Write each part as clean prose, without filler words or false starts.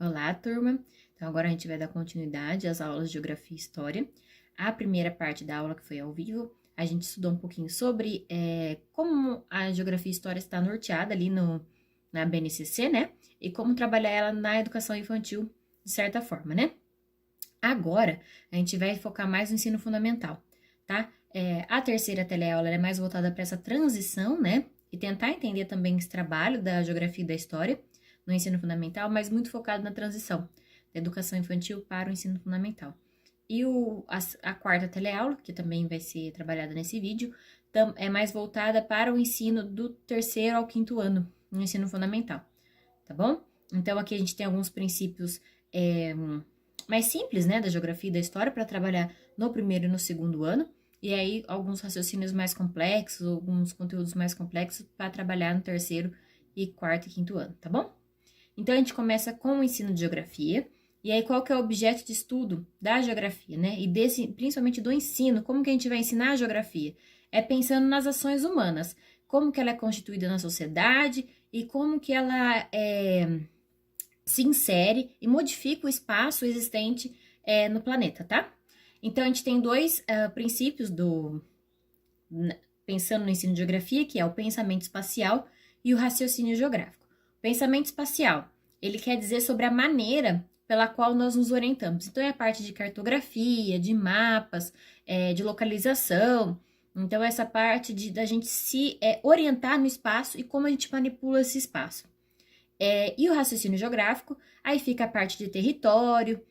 Olá, turma! Então, agora a gente vai dar continuidade às aulas de Geografia e História. A primeira parte da aula, que foi ao vivo, a gente estudou um pouquinho sobre como a Geografia e História está norteada ali na BNCC, né? E como trabalhar ela na educação infantil, de certa forma, né? Agora, a gente vai focar mais no ensino fundamental, tá? A terceira teleaula é mais voltada para essa transição, né? E tentar entender também esse trabalho da Geografia e da História no ensino fundamental, mas muito focado na transição da educação infantil para o ensino fundamental. E a quarta teleaula, que também vai ser trabalhada nesse vídeo, é mais voltada para o ensino do terceiro ao quinto ano no ensino fundamental, tá bom? Então, aqui a gente tem alguns princípios mais simples, né, da geografia e da história para trabalhar no primeiro e no segundo ano, e aí alguns raciocínios mais complexos, alguns conteúdos mais complexos para trabalhar no terceiro e quarto e quinto ano, tá bom? Então, a gente começa com o ensino de geografia, e aí qual que é o objeto de estudo da geografia, né? E principalmente do ensino, como que a gente vai ensinar a geografia? É pensando nas ações humanas, como que ela é constituída na sociedade e como que ela se insere e modifica o espaço existente no planeta, tá? Então, a gente tem dois princípios pensando no ensino de geografia, que é o pensamento espacial e o raciocínio geográfico. O pensamento espacial, ele quer dizer sobre a maneira pela qual nós nos orientamos. Então, é a parte de cartografia, de mapas, de localização. Então, essa parte da gente se orientar no espaço e como a gente manipula esse espaço. E o raciocínio geográfico, aí fica a parte de território,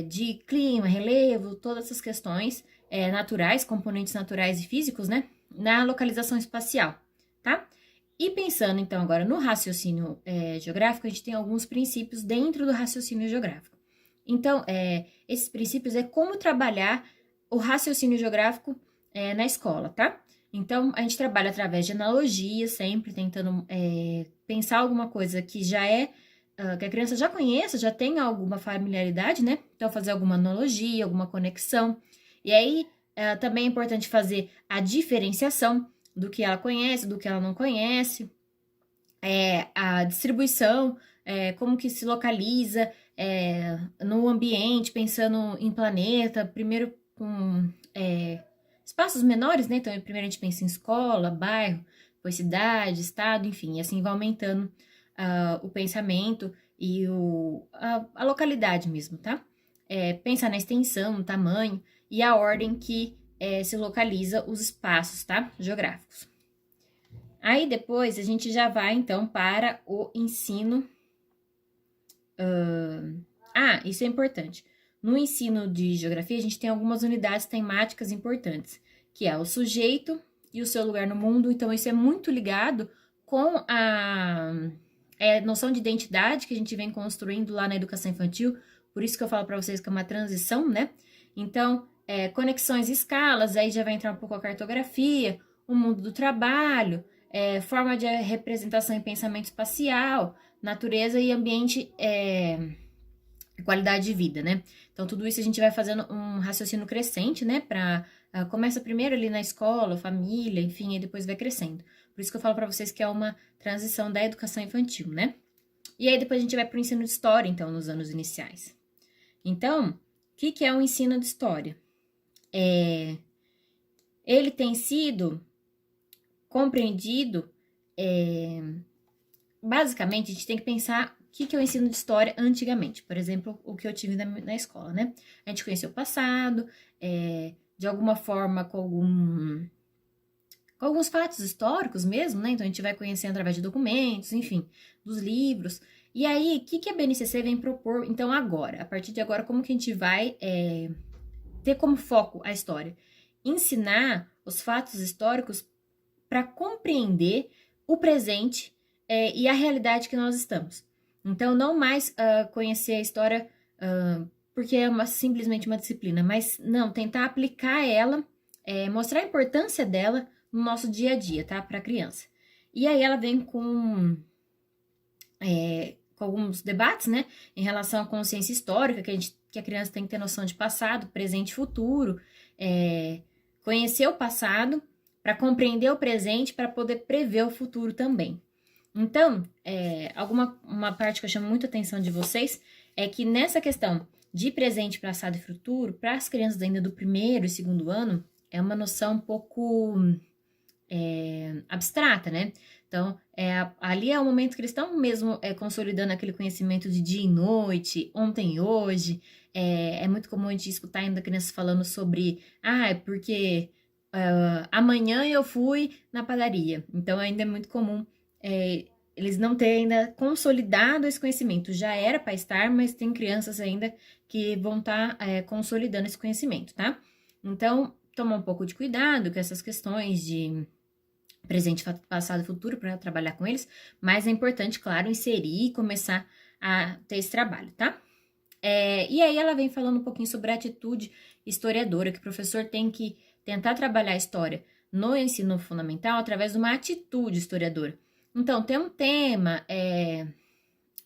de clima, relevo, todas essas questões naturais, componentes naturais e físicos, né? Na localização espacial, tá? E pensando, então, agora no raciocínio geográfico, a gente tem alguns princípios dentro do raciocínio geográfico. Então, esses princípios é como trabalhar o raciocínio geográfico na escola, tá? Então, a gente trabalha através de analogias, sempre tentando pensar alguma coisa que que a criança já conheça, já tenha alguma familiaridade, né? Então, fazer alguma analogia, alguma conexão. E aí, também é importante fazer a diferenciação do que ela conhece, do que ela não conhece, a distribuição, como que se localiza no ambiente, pensando em planeta, primeiro com espaços menores, né? Então, primeiro a gente pensa em escola, bairro, depois cidade, estado, enfim, e assim vai aumentando o pensamento e a localidade mesmo, tá? Pensar na extensão, no tamanho e a ordem que se localiza os espaços, tá? Geográficos. Aí depois a gente já vai então para o ensino. Isso é importante. No ensino de geografia, a gente tem algumas unidades temáticas importantes, que é o sujeito e o seu lugar no mundo. Então, isso é muito ligado com a noção de identidade que a gente vem construindo lá na educação infantil. Por isso que eu falo para vocês que é uma transição, né? Então, conexões e escalas, aí já vai entrar um pouco a cartografia, o mundo do trabalho, forma de representação e pensamento espacial, natureza e ambiente, qualidade de vida, né? Então, tudo isso a gente vai fazendo um raciocínio crescente, né? Começa primeiro ali na escola, família, enfim, e depois vai crescendo. Por isso que eu falo para vocês que é uma transição da educação infantil, né? E aí depois a gente vai para o ensino de história, então, nos anos iniciais. Então, o que é o ensino de história? Ele tem sido compreendido, basicamente, a gente tem que pensar o que é o ensino de história antigamente. Por exemplo, o que eu tive na escola, né? A gente conheceu o passado, de alguma forma, com alguns fatos históricos mesmo, né? Então, a gente vai conhecendo através de documentos, enfim, dos livros. E aí, o que a BNCC vem propor, então, agora? A partir de agora, como que a gente vai ter como foco a história? Ensinar os fatos históricos para compreender o presente e a realidade que nós estamos. Então, não mais conhecer a história porque é simplesmente uma disciplina, mas não, tentar aplicar ela, mostrar a importância dela no nosso dia a dia, tá? Para a criança. E aí ela vem com alguns debates, né? Em relação à consciência histórica, que a criança tem que ter noção de passado, presente e futuro, conhecer o passado para compreender o presente, para poder prever o futuro também. Então, uma parte que eu chamo muita atenção de vocês é que nessa questão de presente, passado e futuro, para as crianças ainda do primeiro e segundo ano, é uma noção um pouco abstrata, né? Então, ali é o momento que eles estão mesmo consolidando aquele conhecimento de dia e noite, ontem e hoje. É muito comum a gente escutar ainda crianças falando sobre, é porque amanhã eu fui na padaria. Então, ainda é muito comum eles não terem ainda consolidado esse conhecimento. Já era para estar, mas tem crianças ainda que vão estar consolidando esse conhecimento, tá? Então, tomar um pouco de cuidado com essas questões de presente, passado e futuro para trabalhar com eles, mas é importante, claro, inserir e começar a ter esse trabalho, tá? E aí ela vem falando um pouquinho sobre a atitude historiadora, que o professor tem que tentar trabalhar a história no ensino fundamental através de uma atitude historiadora. Então, tem um tema,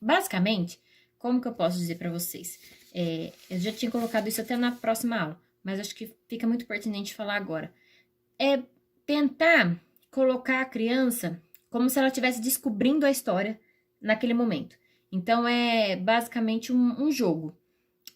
basicamente, como que eu posso dizer para vocês? Eu já tinha colocado isso até na próxima aula, mas acho que fica muito pertinente falar agora. É tentar colocar a criança como se ela estivesse descobrindo a história naquele momento. Então, é basicamente um jogo.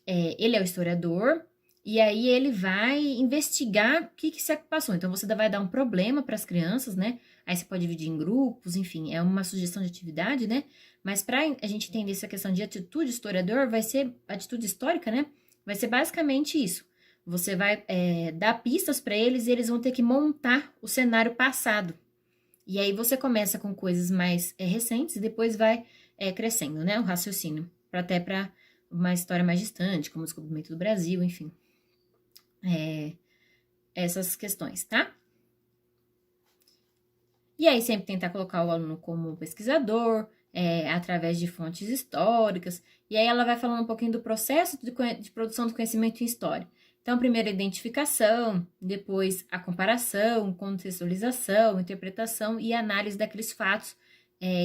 Ele é o historiador, e aí ele vai investigar o que se passou. Então, você vai dar um problema para as crianças, né? Aí você pode dividir em grupos, enfim, é uma sugestão de atividade, né? Mas para a gente entender essa questão de atitude historiador, vai ser atitude histórica, né? Vai ser basicamente isso. Você vai dar pistas para eles e eles vão ter que montar o cenário passado. E aí você começa com coisas mais recentes e depois vai crescendo, né? O raciocínio, até para uma história mais distante, como o descobrimento do Brasil, enfim. Essas questões, tá? E aí sempre tentar colocar o aluno como pesquisador, através de fontes históricas. E aí ela vai falando um pouquinho do processo de produção do conhecimento em história. Então, primeiro a identificação, depois a comparação, contextualização, interpretação e análise daqueles fatos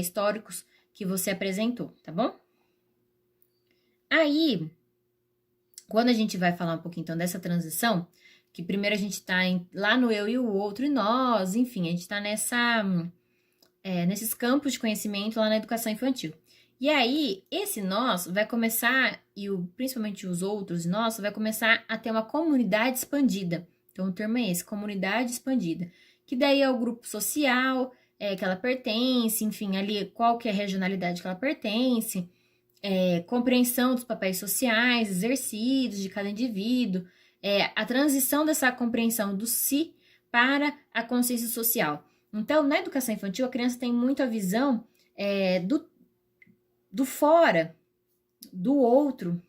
históricos que você apresentou, tá bom? Aí, quando a gente vai falar um pouquinho então dessa transição, que primeiro a gente está lá no eu e o outro e nós, enfim, a gente está nesses campos de conhecimento lá na educação infantil. E aí, esse nós vai começar, principalmente os outros nós, vai começar a ter uma comunidade expandida. Então, o termo é esse, comunidade expandida. Que daí é o grupo social que ela pertence, enfim, ali qual que é a regionalidade que ela pertence, compreensão dos papéis sociais exercidos de cada indivíduo, a transição dessa compreensão do si para a consciência social. Então, na educação infantil, a criança tem muito a visão do fora, do outro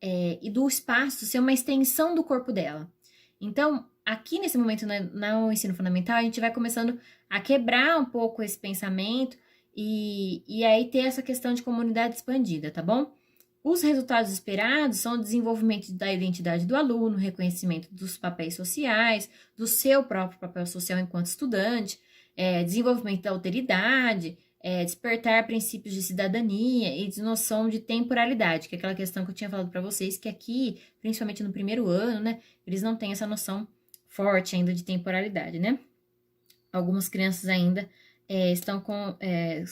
e do espaço ser uma extensão do corpo dela. Então, aqui nesse momento no ensino fundamental, a gente vai começando a quebrar um pouco esse pensamento e aí ter essa questão de comunidade expandida, tá bom? Os resultados esperados são o desenvolvimento da identidade do aluno, reconhecimento dos papéis sociais, do seu próprio papel social enquanto estudante, desenvolvimento da alteridade, despertar princípios de cidadania e de noção de temporalidade, que é aquela questão que eu tinha falado para vocês, que aqui, principalmente no primeiro ano, né, eles não têm essa noção forte ainda de temporalidade, né? Algumas crianças ainda estão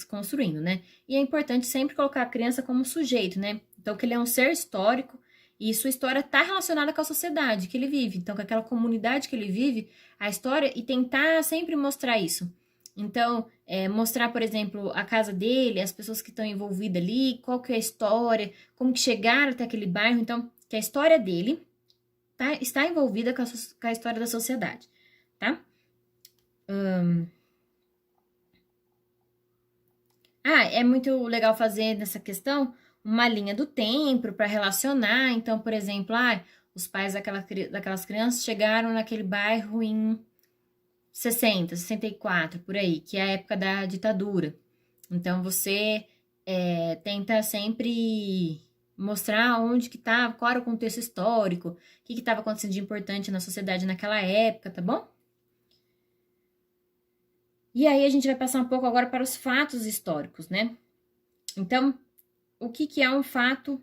construindo, né? E é importante sempre colocar a criança como sujeito, né? Então, que ele é um ser histórico e sua história está relacionada com a sociedade que ele vive. Então, com aquela comunidade que ele vive, a história, e tentar sempre mostrar isso. Então, mostrar, por exemplo, a casa dele, as pessoas que estão envolvidas ali, qual que é a história, como que chegaram até aquele bairro. Então, que a história dele está envolvida com a história da sociedade, tá? É muito legal fazer nessa questão uma linha do tempo para relacionar. Então, por exemplo, os pais daquelas crianças chegaram naquele bairro em 60, 64, por aí, que é a época da ditadura. Então, você tenta sempre mostrar onde que estava, qual era o contexto histórico, o que estava acontecendo de importante na sociedade naquela época, tá bom? E aí a gente vai passar um pouco agora para os fatos históricos, né? Então, o que é um fato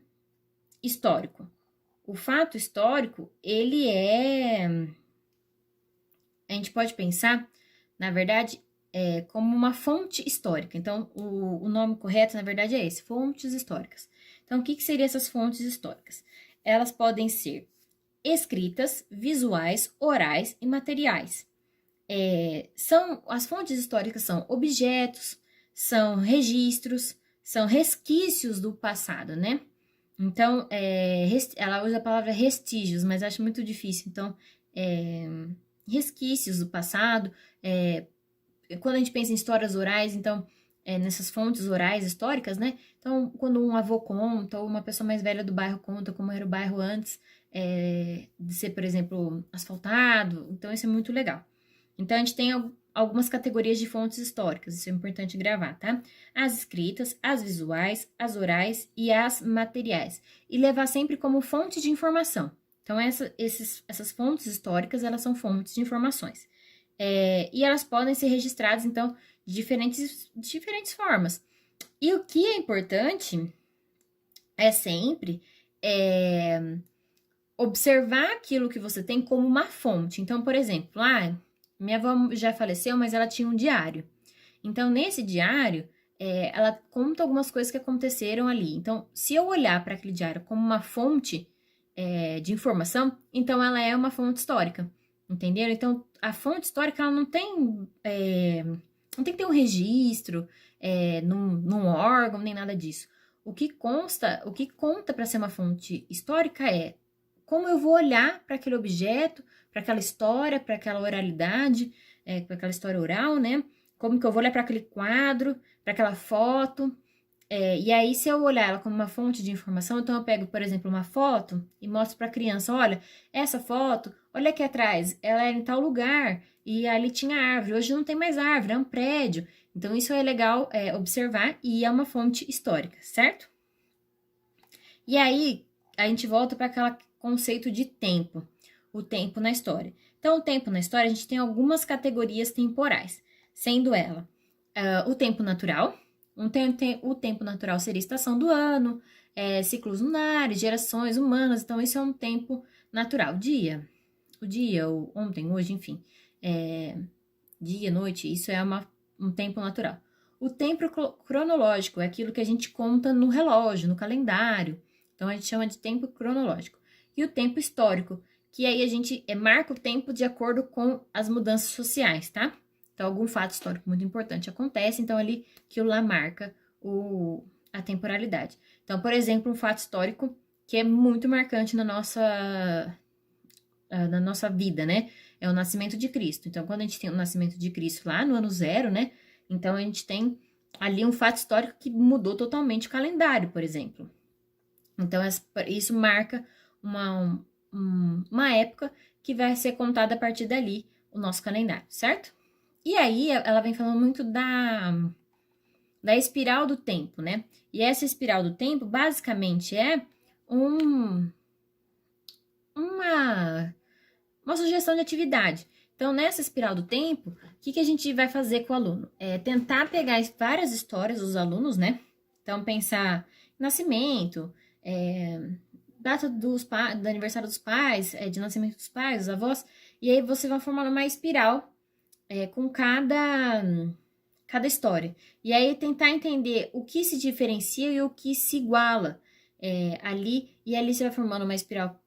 histórico? O fato histórico, ele a gente pode pensar, na verdade, como uma fonte histórica. Então, o nome correto, na verdade, é esse, fontes históricas. Então, o que seriam essas fontes históricas? Elas podem ser escritas, visuais, orais e materiais. As fontes históricas são objetos, são registros, são resquícios do passado, né? Então, ela usa a palavra restígios, mas acho muito difícil. Então, resquícios do passado. Quando a gente pensa em histórias orais, então, nessas fontes orais históricas, né? Então, quando um avô conta, ou uma pessoa mais velha do bairro conta como era o bairro antes de ser, por exemplo, asfaltado. Então, isso é muito legal. Então, a gente tem algumas categorias de fontes históricas, isso é importante gravar, tá? As escritas, as visuais, as orais e as materiais. E levar sempre como fonte de informação. Então, essas fontes históricas, elas são fontes de informações. E elas podem ser registradas, então, de diferentes formas. E o que é importante é sempre observar aquilo que você tem como uma fonte. Então, por exemplo, minha avó já faleceu, mas ela tinha um diário. Então, nesse diário, ela conta algumas coisas que aconteceram ali. Então, se eu olhar para aquele diário como uma fonte de informação, então ela é uma fonte histórica. Entenderam? Então, a fonte histórica, ela não tem que ter um registro num órgão, nem nada disso. O que conta para ser uma fonte histórica é como eu vou olhar para aquele objeto, para aquela história, para aquela oralidade, para aquela história oral, né? Como que eu vou olhar para aquele quadro, para aquela foto. E aí, se eu olhar ela como uma fonte de informação, então eu pego, por exemplo, uma foto e mostro para a criança, olha, essa foto, olha aqui atrás, ela era em tal lugar e ali tinha árvore, hoje não tem mais árvore, é um prédio. Então, isso é legal observar e é uma fonte histórica, certo? E aí, a gente volta para aquele conceito de tempo, o tempo na história. Então, o tempo na história, a gente tem algumas categorias temporais, sendo ela o tempo natural. O tempo natural seria a estação do ano, ciclos lunares, gerações humanas, então isso é um tempo natural. O dia, ou ontem, hoje, enfim, dia, noite, isso é um tempo natural. O tempo cronológico é aquilo que a gente conta no relógio, no calendário, então a gente chama de tempo cronológico. E o tempo histórico, que aí a gente marca o tempo de acordo com as mudanças sociais, tá? Então, algum fato histórico muito importante acontece, então ali aquilo lá marca a temporalidade. Então, por exemplo, um fato histórico que é muito marcante na nossa vida, né? É o nascimento de Cristo. Então, quando a gente tem o nascimento de Cristo lá no ano 0, né? Então, a gente tem ali um fato histórico que mudou totalmente o calendário, por exemplo. Então, isso marca uma época que vai ser contada a partir dali o nosso calendário, certo? E aí, ela vem falando muito da espiral do tempo, né? E essa espiral do tempo, basicamente, é uma sugestão de atividade. Então, nessa espiral do tempo, o que a gente vai fazer com o aluno? Tentar pegar várias histórias dos alunos, né? Então, pensar em nascimento, data do aniversário dos pais, de nascimento dos pais, dos avós, e aí você vai formar uma espiral com cada história. E aí tentar entender o que se diferencia e o que se iguala ali. E ali você vai formando uma espiral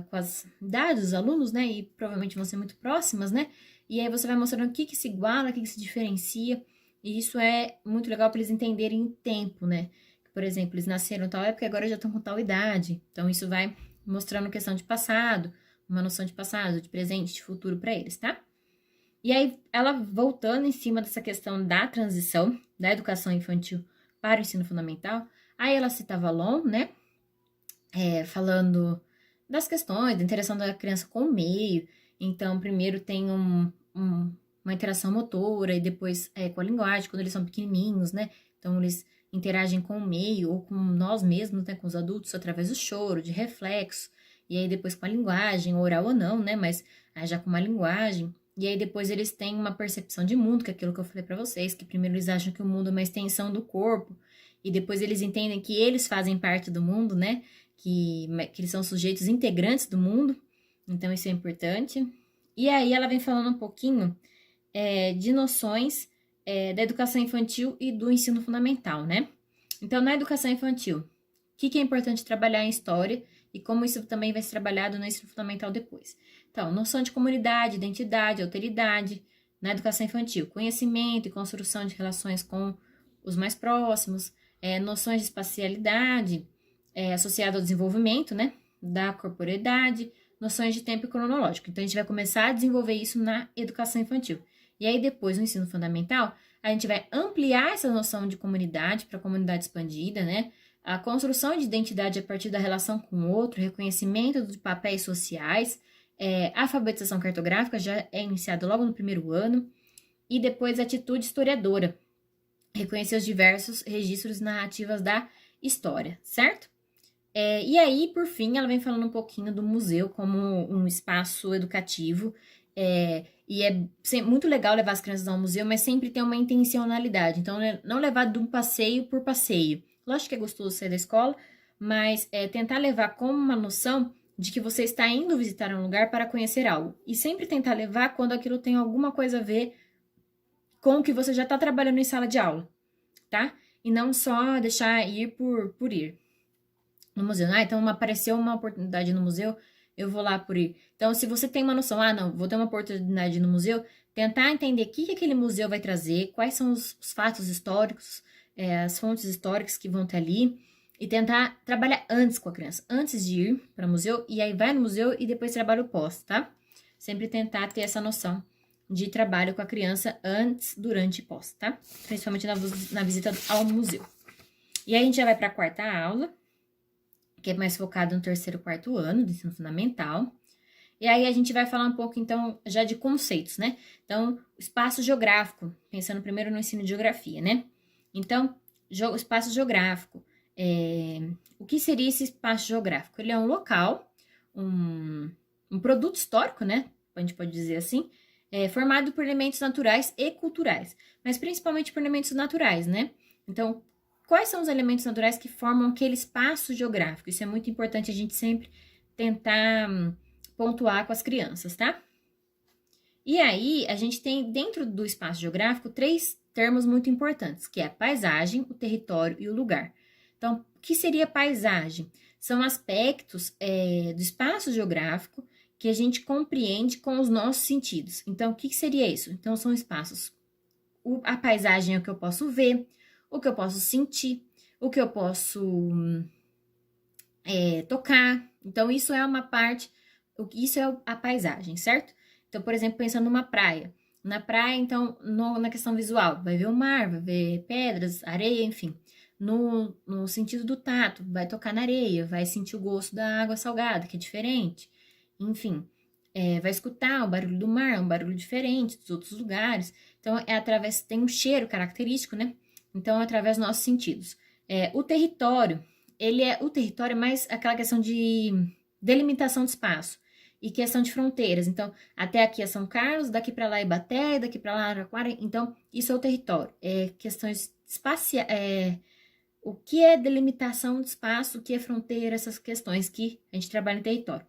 com as idades dos alunos, né? E provavelmente vão ser muito próximas, né? E aí você vai mostrando o que se iguala, o que se diferencia. E isso é muito legal para eles entenderem o tempo, né? Por exemplo, eles nasceram em tal época e agora já estão com tal idade. Então, isso vai mostrando questão de passado, uma noção de passado, de presente, de futuro para eles, tá? E aí, ela voltando em cima dessa questão da transição da educação infantil para o ensino fundamental, aí ela cita Vallon, né? Falando das questões, da interação da criança com o meio. Então, primeiro tem uma interação motora e depois com a linguagem, quando eles são pequenininhos, né? Então, eles interagem com o meio ou com nós mesmos, né? Com os adultos, através do choro, de reflexo. E aí, depois com a linguagem, oral ou não, né? Mas já com uma linguagem. E aí, depois eles têm uma percepção de mundo, que é aquilo que eu falei para vocês, que primeiro eles acham que o mundo é uma extensão do corpo. E depois eles entendem que eles fazem parte do mundo, né? Que eles são sujeitos integrantes do mundo. Então, isso é importante. E aí, ela vem falando um pouquinho de noções da educação infantil e do ensino fundamental, né? Então, na educação infantil, o que é importante trabalhar em história e como isso também vai ser trabalhado no ensino fundamental depois. Então, noção de comunidade, identidade, alteridade, na educação infantil, conhecimento e construção de relações com os mais próximos, noções de espacialidade associada ao desenvolvimento, né, da corporeidade, noções de tempo cronológico. Então, a gente vai começar a desenvolver isso na educação infantil. E aí, depois, no ensino fundamental, a gente vai ampliar essa noção de comunidade para a comunidade expandida, né? A construção de identidade a partir da relação com o outro, reconhecimento de papéis sociais, a alfabetização cartográfica já é iniciada logo no primeiro ano, e depois a atitude historiadora, reconhecer os diversos registros narrativas da história, certo? E aí, por fim, ela vem falando um pouquinho do museu como um espaço educativo, e é muito legal levar as crianças ao museu, mas sempre tem uma intencionalidade, então não levar de um passeio por passeio. Lógico que é gostoso sair da escola, mas tentar levar como uma noção de que você está indo visitar um lugar para conhecer algo. E sempre tentar levar quando aquilo tem alguma coisa a ver com o que você já está trabalhando em sala de aula, tá? E não só deixar ir por ir no museu. Então apareceu uma oportunidade no museu, eu vou lá por ir. Então, se você tem uma noção, não, vou ter uma oportunidade no museu, tentar entender o que aquele museu vai trazer, quais são os fatos históricos, as fontes históricas que vão ter ali, e tentar trabalhar antes com a criança, antes de ir para o museu, e aí vai no museu e depois trabalha o pós, tá? Sempre tentar ter essa noção de trabalho com a criança antes, durante e pós, tá? Principalmente na visita ao museu. E aí a gente já vai para a quarta aula, que é mais focado no terceiro e quarto ano do ensino fundamental. E aí a gente vai falar um pouco, então, já de conceitos, né? Então, espaço geográfico, pensando primeiro no ensino de geografia, né? Então, espaço geográfico. O que seria esse espaço geográfico? Ele é um local, um produto histórico, né? A gente pode dizer assim, formado por elementos naturais e culturais, mas principalmente por elementos naturais, né? Então, quais são os elementos naturais que formam aquele espaço geográfico? Isso é muito importante a gente sempre tentar pontuar com as crianças, tá? E aí, a gente tem dentro do espaço geográfico 3 termos muito importantes, que é a paisagem, o território e o lugar. Então, o que seria paisagem? São aspectos do espaço geográfico que a gente compreende com os nossos sentidos. Então, o que seria isso? Então, são espaços. A paisagem é o que eu posso ver, o que eu posso sentir, o que eu posso tocar. Então, isso é uma parte, isso é a paisagem, certo? Então, por exemplo, pensando numa praia. Na praia, então, na questão visual, vai ver o mar, vai ver pedras, areia, enfim. No sentido do tato, vai tocar na areia, vai sentir o gosto da água salgada, que é diferente. Enfim, vai escutar o barulho do mar, um barulho diferente dos outros lugares. Então, tem um cheiro característico, né? Então, é através dos nossos sentidos. O território, o território é mais aquela questão de delimitação de espaço e questão de fronteiras. Então, até aqui é São Carlos, daqui para lá é Ibaté, daqui para lá é Araraquara. Então, isso é o território. Questões espaciais, o que é delimitação de espaço, o que é fronteira, essas questões que a gente trabalha em território.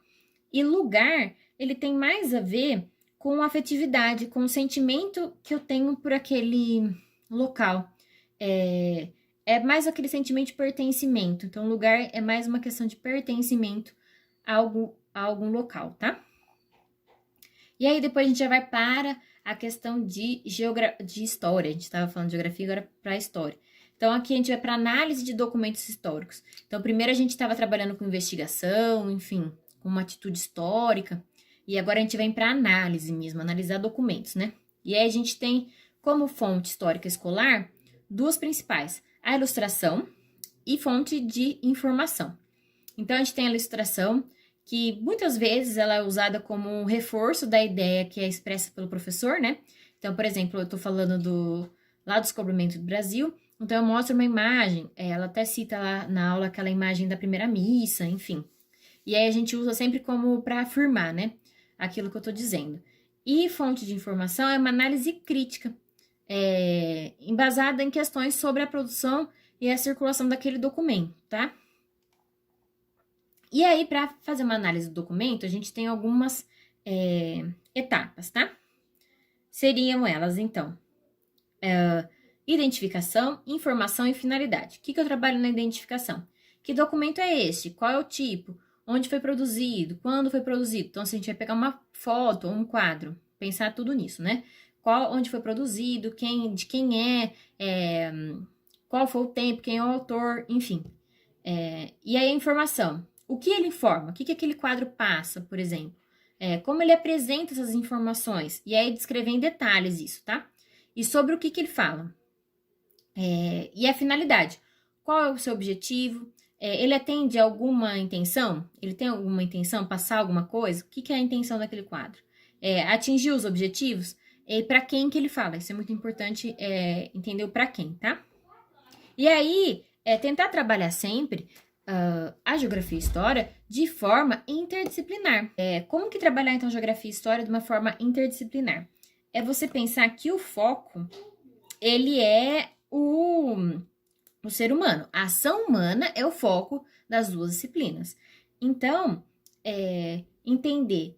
E lugar, ele tem mais a ver com afetividade, com o sentimento que eu tenho por aquele local. É mais aquele sentimento de pertencimento. Então, lugar é mais uma questão de pertencimento a algum local, tá? E aí, depois a gente já vai para a questão de história. A gente estava falando de geografia, agora para história. Então, aqui a gente vai para análise de documentos históricos. Então, primeiro a gente estava trabalhando com investigação, enfim, com uma atitude histórica. E agora a gente vem para análise mesmo, analisar documentos, né? E aí a gente tem como fonte histórica escolar 2 principais, a ilustração e fonte de informação. Então, a gente tem a ilustração, que muitas vezes ela é usada como um reforço da ideia que é expressa pelo professor, né? Então, por exemplo, eu estou falando lá do descobrimento do Brasil, então eu mostro uma imagem, ela até cita lá na aula aquela imagem da primeira missa, enfim. E aí a gente usa sempre como para afirmar, né? Aquilo que eu estou dizendo. E fonte de informação é uma análise crítica, embasada em questões sobre a produção e a circulação daquele documento, tá? E aí, para fazer uma análise do documento, a gente tem algumas etapas, tá? seriam elas, então, identificação, informação e finalidade. O que eu trabalho na identificação? Que documento é este? Qual é o tipo? Onde foi produzido? Quando foi produzido? Então, se a gente vai pegar uma foto ou um quadro, pensar tudo nisso, né? Onde foi produzido, de quem qual foi o tempo, quem é o autor, enfim. E aí a informação. O que ele informa? O que aquele quadro passa, por exemplo? Como ele apresenta essas informações? E aí descrever em detalhes isso, tá? E sobre o que ele fala? E a finalidade. Qual é o seu objetivo? Ele atende a alguma intenção? Ele tem alguma intenção? Passar alguma coisa? O que é a intenção daquele quadro? Atingir os objetivos? E para quem que ele fala? Isso é muito importante entender o para quem, tá? E aí, tentar trabalhar sempre a geografia e história de forma interdisciplinar. Como que trabalhar, então, geografia e história de uma forma interdisciplinar? É você pensar que o foco, ele é o ser humano. A ação humana é o foco das duas disciplinas. Então, entender,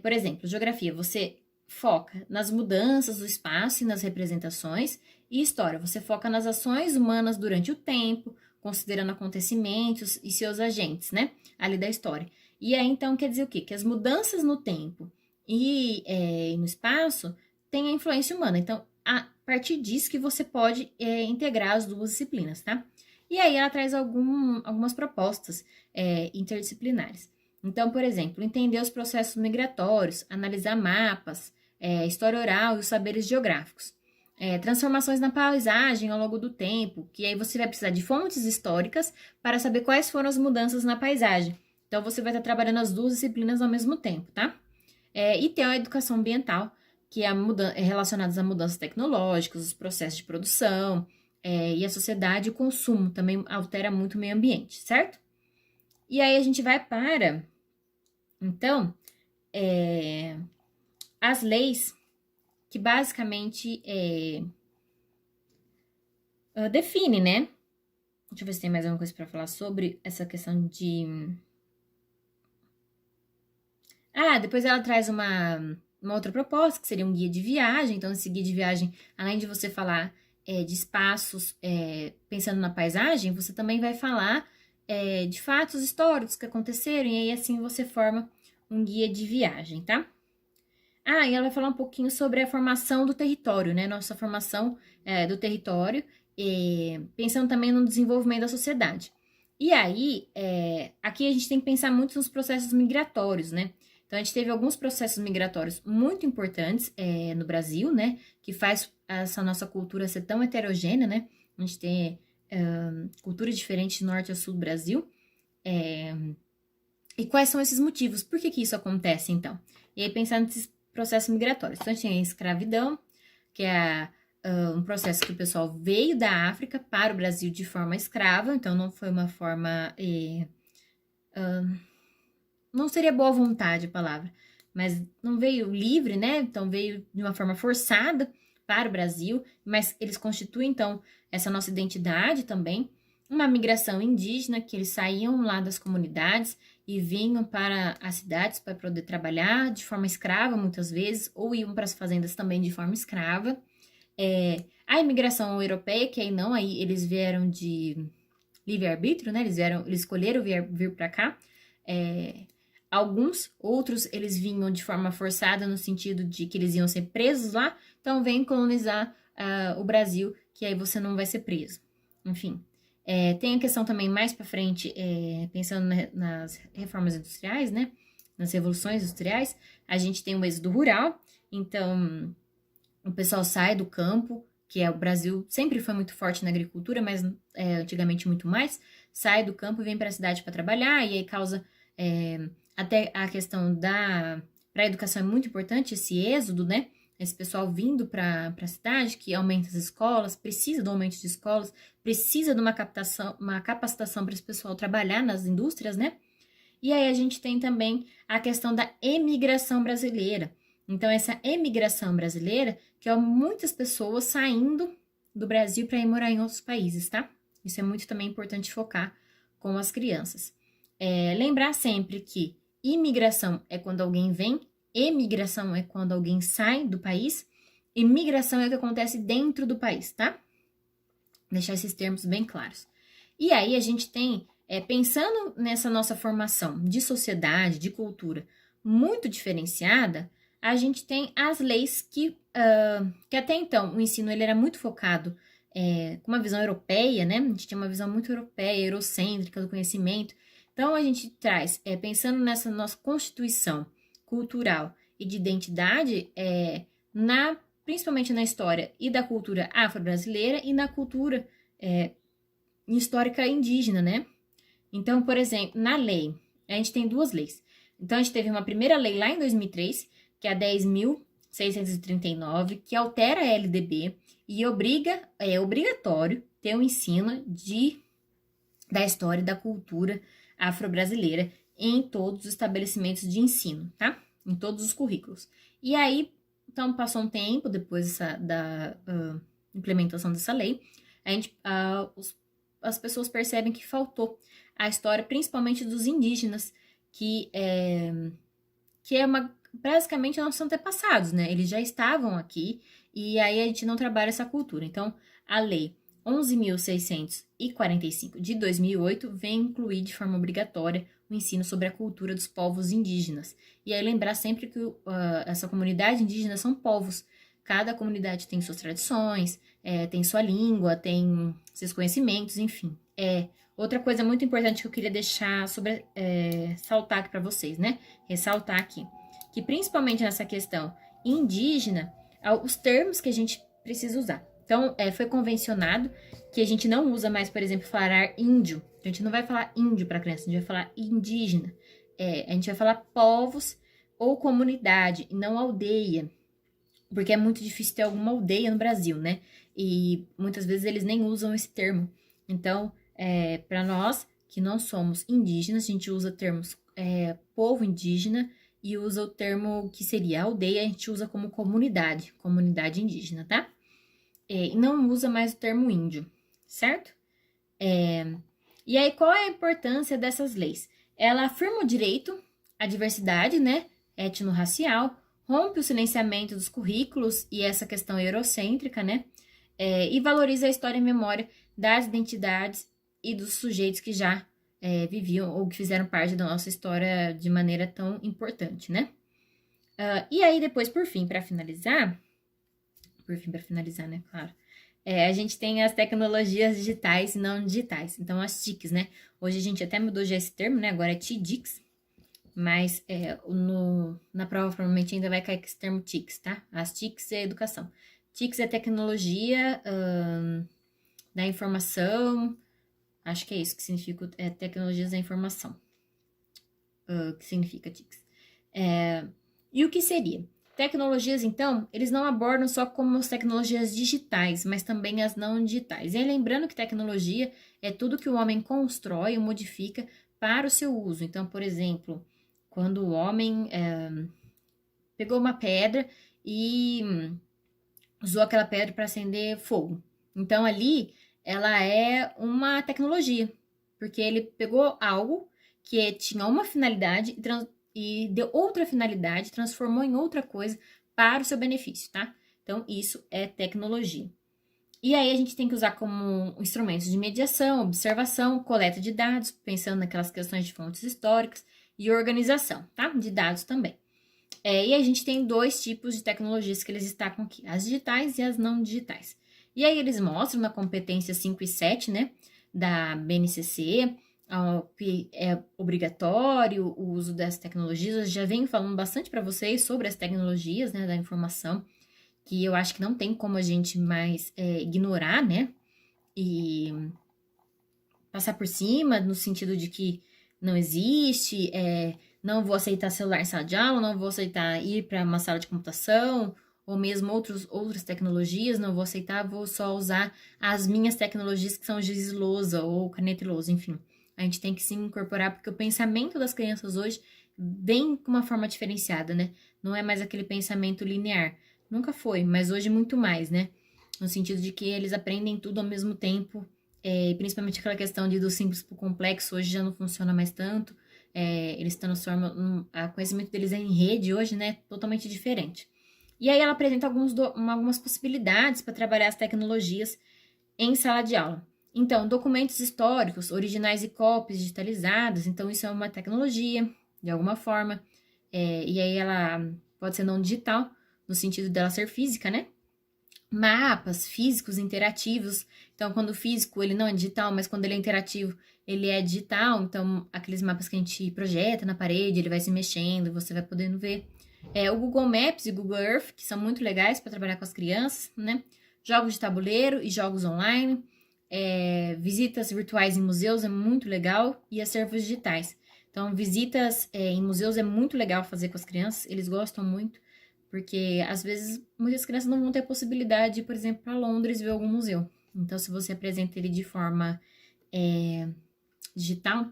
por exemplo, geografia, você foca nas mudanças do espaço e nas representações, e história, você foca nas ações humanas durante o tempo, considerando acontecimentos e seus agentes, né? Ali da história. E aí, então, quer dizer o quê? Que as mudanças no tempo e no espaço têm a influência humana. Então, a partir disso que você pode integrar as duas disciplinas, tá? E aí ela traz algumas propostas interdisciplinares. Então, por exemplo, entender os processos migratórios, analisar mapas, história oral e os saberes geográficos. Transformações na paisagem ao longo do tempo, que aí você vai precisar de fontes históricas para saber quais foram as mudanças na paisagem. Então, você vai estar trabalhando as duas disciplinas ao mesmo tempo, tá? E tem a educação ambiental, que é relacionadas a mudanças tecnológicas, os processos de produção, e a sociedade e o consumo também altera muito o meio ambiente, certo? E aí a gente vai para, então, as leis que basicamente define, né? Deixa eu ver se tem mais alguma coisa para falar sobre essa questão de... depois ela traz uma outra proposta, que seria um guia de viagem. Então, esse guia de viagem, além de você falar de espaços pensando na paisagem, você também vai falar de fatos históricos que aconteceram, e aí assim você forma um guia de viagem, tá? E ela vai falar um pouquinho sobre a formação do território, né? Nossa formação do território, pensando também no desenvolvimento da sociedade. E aí, aqui a gente tem que pensar muito nos processos migratórios, né? Então, a gente teve alguns processos migratórios muito importantes no Brasil, né? Que faz essa nossa cultura ser tão heterogênea, né? A gente tem culturas diferentes de norte a sul do Brasil. E quais são esses motivos? Por que isso acontece, então? E aí, pensar nesses processos migratórios. Então, a gente tem a escravidão, que é um processo que o pessoal veio da África para o Brasil de forma escrava, então não foi uma forma... não seria boa vontade a palavra, mas não veio livre, né? Então veio de uma forma forçada para o Brasil, mas eles constituem, então, essa nossa identidade também. Uma migração indígena, que eles saíam lá das comunidades e vinham para as cidades para poder trabalhar de forma escrava, muitas vezes, ou iam para as fazendas também de forma escrava. A imigração europeia, que aí não, aí eles vieram de livre-arbítrio, né? Eles escolheram vir para cá. Alguns, outros, eles vinham de forma forçada, no sentido de que eles iam ser presos lá, então vem colonizar o Brasil, que aí você não vai ser preso. Enfim, tem a questão também mais para frente, pensando nas reformas industriais, né? Nas revoluções industriais, a gente tem o êxodo rural, então o pessoal sai do campo, que o Brasil sempre foi muito forte na agricultura, mas antigamente muito mais, sai do campo e vem para a cidade para trabalhar, e aí causa... até a questão para a educação é muito importante, esse êxodo, né? Esse pessoal vindo para a cidade, que aumenta as escolas, precisa do aumento de escolas, precisa de uma capacitação para esse pessoal trabalhar nas indústrias, né? E aí a gente tem também a questão da emigração brasileira. Então, essa emigração brasileira, que é muitas pessoas saindo do Brasil para ir morar em outros países, tá? Isso é muito também importante focar com as crianças. Lembrar sempre que imigração é quando alguém vem, emigração é quando alguém sai do país. Imigração é o que acontece dentro do país, tá? Deixar esses termos bem claros. E aí a gente tem, pensando nessa nossa formação de sociedade, de cultura muito diferenciada, a gente tem as leis que até então o ensino ele era muito focado com uma visão europeia, né? A gente tinha uma visão muito europeia, eurocêntrica do conhecimento. Então a gente traz, pensando nessa nossa constituição cultural e de identidade, principalmente na história e da cultura afro-brasileira e na cultura histórica indígena, né? Então, por exemplo, na lei, a gente tem duas leis. Então, a gente teve uma primeira lei lá em 2003, que é a 10.639, que altera a LDB e é obrigatório ter um ensino da história e da cultura afro-brasileira em todos os estabelecimentos de ensino, tá? Em todos os currículos. E aí, então, passou um tempo depois da implementação dessa lei, as pessoas percebem que faltou a história, principalmente dos indígenas, que é basicamente nossos antepassados, né? Eles já estavam aqui e aí a gente não trabalha essa cultura. Então, a lei 11.645 de 2008 vem incluir de forma obrigatória o ensino sobre a cultura dos povos indígenas. E aí lembrar sempre que essa comunidade indígena são povos. Cada comunidade tem suas tradições, tem sua língua, tem seus conhecimentos, enfim. Outra coisa muito importante que eu queria deixar saltar aqui para vocês, né? Ressaltar aqui, que principalmente nessa questão indígena, os termos que a gente precisa usar. Então, foi convencionado que a gente não usa mais, por exemplo, falar índio. A gente não vai falar índio para criança, a gente vai falar indígena. A gente vai falar povos ou comunidade, e não aldeia. Porque é muito difícil ter alguma aldeia no Brasil, né? E muitas vezes eles nem usam esse termo. Então, para nós que não somos indígenas, a gente usa termos povo indígena e usa o termo que seria aldeia, a gente usa como comunidade indígena, tá? E não usa mais o termo índio, certo? E aí, qual é a importância dessas leis? Ela afirma o direito à diversidade, né, etnorracial, rompe o silenciamento dos currículos e essa questão eurocêntrica, né, e valoriza a história e memória das identidades e dos sujeitos que já viviam ou que fizeram parte da nossa história de maneira tão importante, né? E aí, depois, por fim, para finalizar, né, claro, a gente tem as tecnologias digitais e não digitais, então as TICs, né? Hoje a gente até mudou já esse termo, né? Agora é TIDICs, mas na prova provavelmente ainda vai cair com esse termo TICs, tá? As TICs é educação. TICs é tecnologia da informação, acho que é isso que significa, tecnologias da informação, que significa TICs. E o que seria? Tecnologias, então, eles não abordam só como as tecnologias digitais, mas também as não digitais. E aí, lembrando que tecnologia é tudo que o homem constrói ou modifica para o seu uso. Então, por exemplo, quando o homem pegou uma pedra e usou aquela pedra para acender fogo. Então, ali, ela é uma tecnologia, porque ele pegou algo que tinha uma finalidade e deu outra finalidade, transformou em outra coisa para o seu benefício, tá? Então, isso é tecnologia. E aí, a gente tem que usar como instrumentos de mediação, observação, coleta de dados, pensando naquelas questões de fontes históricas e organização, tá? De dados também. E a gente tem dois tipos de tecnologias que eles destacam aqui, as digitais e as não digitais. E aí, eles mostram na competência 5 e 7, né, da BNCC, que é obrigatório o uso das tecnologias. Eu já venho falando bastante para vocês sobre as tecnologias, né, da informação, que eu acho que não tem como a gente mais ignorar, né, e passar por cima, no sentido de que não existe, não vou aceitar celular em sala de aula, não vou aceitar ir para uma sala de computação, ou mesmo outras tecnologias, não vou aceitar, vou só usar as minhas tecnologias que são giz lousa ou caneta e lousa, enfim. A gente tem que se incorporar, porque o pensamento das crianças hoje vem com uma forma diferenciada, né? Não é mais aquele pensamento linear. Nunca foi, mas hoje muito mais, né? No sentido de que eles aprendem tudo ao mesmo tempo, principalmente aquela questão do simples para o complexo, hoje já não funciona mais tanto. Eles transformam, o conhecimento deles é em rede hoje, né? Totalmente diferente. E aí ela apresenta algumas possibilidades para trabalhar as tecnologias em sala de aula. Então, documentos históricos, originais e cópias digitalizadas, então isso é uma tecnologia, de alguma forma. E aí ela pode ser não digital, no sentido dela ser física, né? Mapas físicos interativos. Então, quando o físico ele não é digital, mas quando ele é interativo, ele é digital. Então, aqueles mapas que a gente projeta na parede, ele vai se mexendo, você vai podendo ver. O Google Maps e o Google Earth, que são muito legais para trabalhar com as crianças, né? Jogos de tabuleiro e jogos online. Visitas virtuais em museus é muito legal. E acervos digitais. Então, visitas em museus é muito legal fazer com as crianças, eles gostam muito. Porque, às vezes, muitas crianças não vão ter a possibilidade de ir, por exemplo, para Londres ver algum museu. Então, se você apresenta ele de forma digital,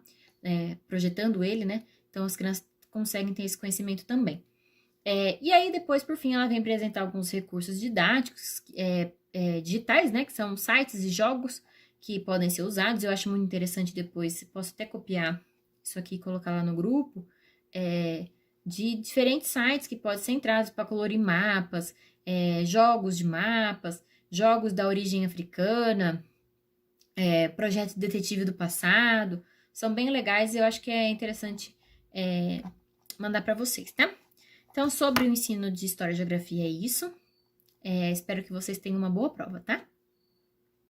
projetando ele, né? Então, as crianças conseguem ter esse conhecimento também. E aí, depois, por fim, ela vem apresentar alguns recursos didáticos digitais, né? Que são sites e jogos que podem ser usados. Eu acho muito interessante depois, posso até copiar isso aqui e colocar lá no grupo, de diferentes sites que podem ser entrados para colorir mapas, jogos de mapas, jogos da origem africana, projetos de detetive do passado, são bem legais e eu acho que é interessante mandar para vocês, tá? Então, sobre o ensino de História e Geografia é isso. Espero que vocês tenham uma boa prova, tá?